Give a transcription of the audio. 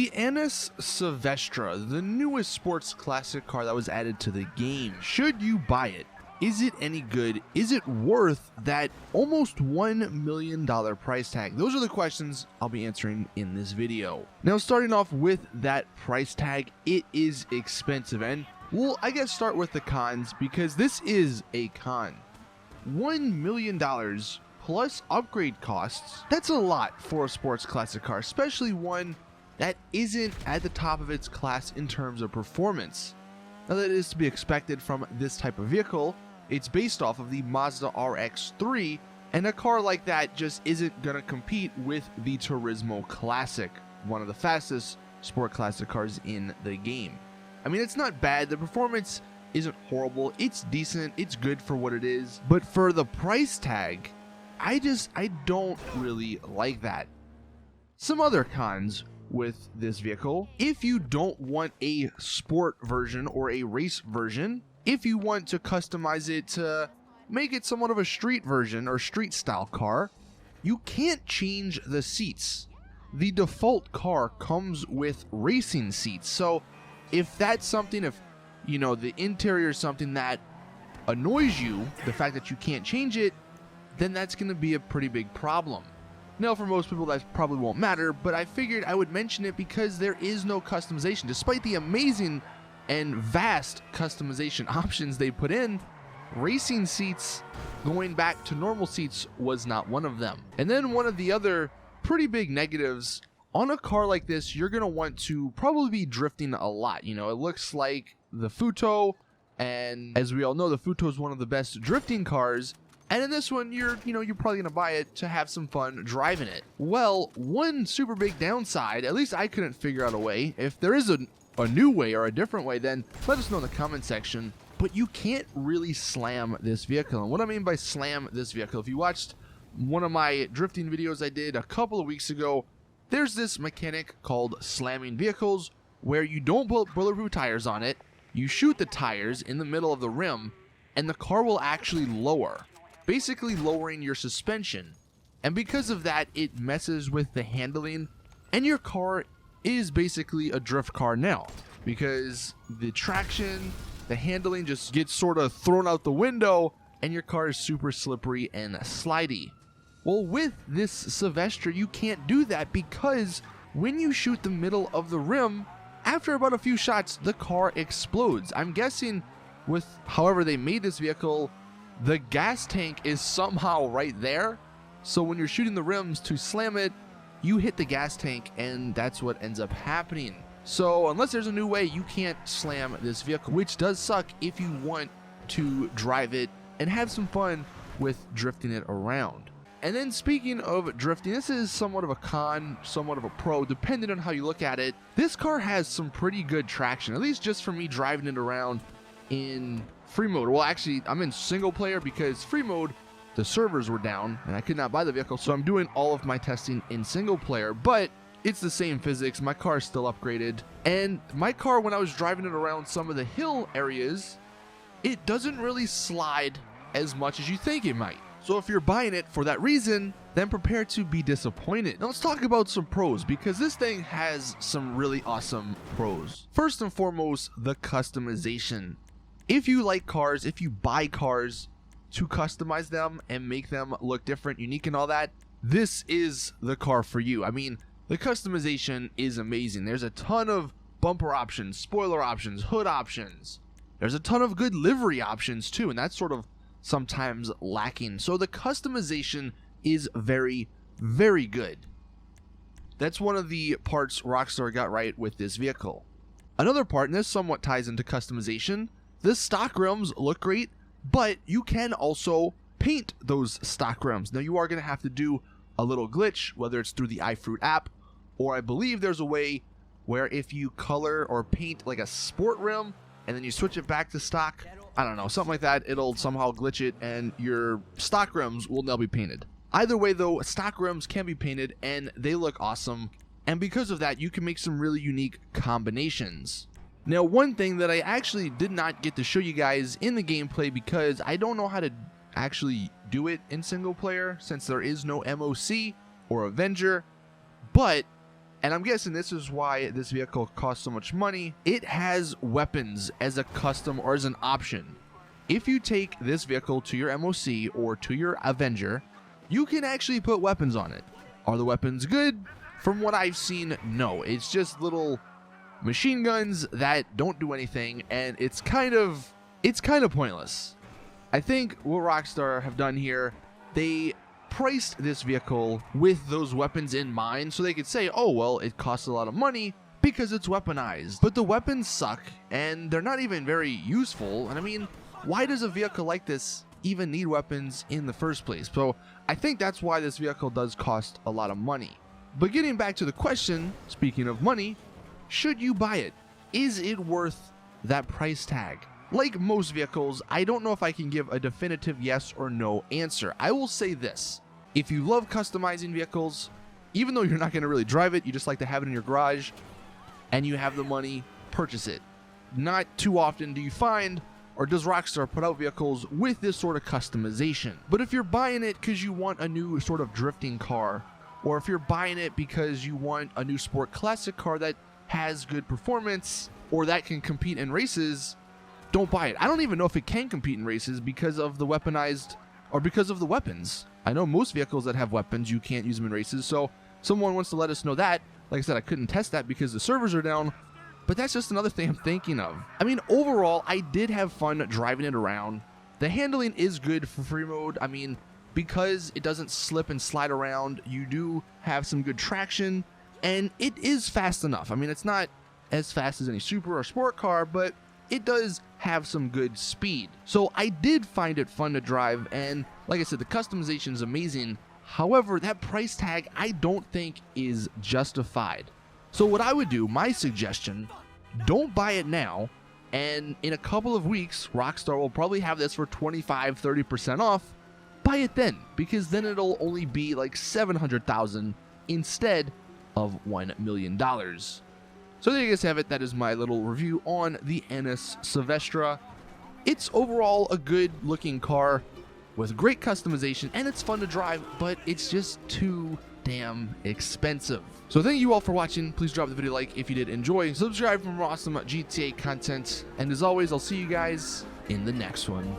The Annis Savestra, the newest sports classic car that was added to the game. Should you buy it? Is it any good? Is it worth that almost $1 million price tag? Those are the questions I'll be answering in this video. Now, starting off with that price tag, it is expensive, and well, I guess start with the cons, because this is a con. $1 million plus upgrade costs, that's a lot for a sports classic car, especially one that isn't at the top of its class in terms of performance. Now, that is to be expected from this type of vehicle. It's based off of the Mazda RX-3, and a car like that just isn't going to compete with the Turismo Classic, one of the fastest sport classic cars in the game. I mean, it's not bad, the performance isn't horrible, it's decent, it's good for what it is, but for the price tag, I don't really like that. Some other cons with this vehicle: if you don't want a sport version or a race version, if you want to customize it to make it somewhat of a street version or street style car, you can't change the seats. The default car comes with racing seats, so if that's something, if you know the interior is something that annoys you, the fact that you can't change it, then that's going to be a pretty big problem. Now, for most people that probably won't matter, but I figured I would mention it because there is no customization. Despite the amazing and vast customization options they put in, racing seats going back to normal seats was not one of them. And then one of the other pretty big negatives on a car like this, you're going to want to probably be drifting a lot. You know, it looks like the Futo, and as we all know, the Futo is one of the best drifting cars. And in this one, you're probably going to buy it to have some fun driving it. Well, one super big downside, at least I couldn't figure out a way. If there is a new way or a different way, then let us know in the comment section. But you can't really slam this vehicle. And what I mean by slam this vehicle, if you watched one of my drifting videos I did a couple of weeks ago, there's this mechanic called slamming vehicles, where you don't put bulletproof tires on it, you shoot the tires in the middle of the rim, and the car will actually lower, basically lowering your suspension. And because of that, it messes with the handling, and your car is basically a drift car now, because the traction, the handling just gets sort of thrown out the window, and your car is super slippery and slidey. Well, with this Savestra, you can't do that, because when you shoot the middle of the rim, after about a few shots, the car explodes. I'm guessing with however they made this vehicle, the gas tank is somehow right there. So when you're shooting the rims to slam it, you hit the gas tank, and that's what ends up happening. So unless there's a new way, you can't slam this vehicle, which does suck if you want to drive it and have some fun with drifting it around. And then speaking of drifting, this is somewhat of a con, somewhat of a pro, depending on how you look at it. This car has some pretty good traction, at least just for me driving it around in free mode. Well, actually, I'm in single player because free mode, the servers were down and I could not buy the vehicle, so I'm doing all of my testing in single player, but it's the same physics. My car is still upgraded, and my car, when I was driving it around some of the hill areas, it doesn't really slide as much as you think it might. So if you're buying it for that reason, then prepare to be disappointed. Now let's talk about some pros, because this thing has some really awesome pros. First and foremost, the customization. If you like cars, if you buy cars to customize them and make them look different, unique and all that, this is the car for you. I mean, the customization is amazing. There's a ton of bumper options, spoiler options, hood options. There's a ton of good livery options too, and that's sort of sometimes lacking. So the customization is very, very good. That's one of the parts Rockstar got right with this vehicle. Another part, and this somewhat ties into customization, the stock rims look great, but you can also paint those stock rims. Now you are going to have to do a little glitch, whether it's through the iFruit app, or I believe there's a way where if you color or paint like a sport rim and then you switch it back to stock, I don't know, something like that, it'll somehow glitch it and your stock rims will now be painted. Either way though, stock rims can be painted and they look awesome, and because of that you can make some really unique combinations. Now, one thing that I actually did not get to show you guys in the gameplay, because I don't know how to actually do it in single player since there is no MOC or Avenger, but And I'm guessing this is why this vehicle costs so much money. It has weapons as a custom or as an option. If you take this vehicle to your MOC or to your Avenger, you can actually put weapons on it. Are the weapons good? From what I've seen, no. It's just little machine guns that don't do anything, and it's kind of pointless. I think what Rockstar have done here, they priced this vehicle with those weapons in mind so they could say, oh, well, it costs a lot of money because it's weaponized. But the weapons suck, and they're not even very useful. And I mean, why does a vehicle like this even need weapons in the first place? So I think that's why this vehicle does cost a lot of money. But getting back to the question, speaking of money, should you buy it? Is it worth that price tag? Like most vehicles, I don't know if I can give a definitive yes or no answer. I will say this. If you love customizing vehicles, even though you're not going to really drive it, you just like to have it in your garage, and you have the money, purchase it. Not too often do you find, or does Rockstar put out vehicles with this sort of customization. But if you're buying it because you want a new sort of drifting car, or if you're buying it because you want a new sport classic car that has good performance, or that can compete in races, don't buy it. I don't even know if it can compete in races because of the weaponized, or because of the weapons. I know most vehicles that have weapons, you can't use them in races, so someone wants to let us know that. Like I said, I couldn't test that because the servers are down, but that's just another thing I'm thinking of. I mean, overall, I did have fun driving it around. The handling is good for free mode. I mean, because it doesn't slip and slide around, you do have some good traction, and it is fast enough. I mean, it's not as fast as any super or sport car, but it does have some good speed. So I did find it fun to drive, and like I said, the customization is amazing. However, that price tag I don't think is justified. So what I would do, my suggestion, don't buy it now, and in a couple of weeks, Rockstar will probably have this for 25-30% off. Buy it then, because then it'll only be like $700,000 instead of $1 million. So there you guys have it. That is my little review on the NS Savestra. It's overall a good looking car with great customization, and it's fun to drive, but it's just too damn expensive. So thank you all for watching. Please drop the video a like if you did enjoy. Subscribe for more awesome GTA content. And as always, I'll see you guys in the next one.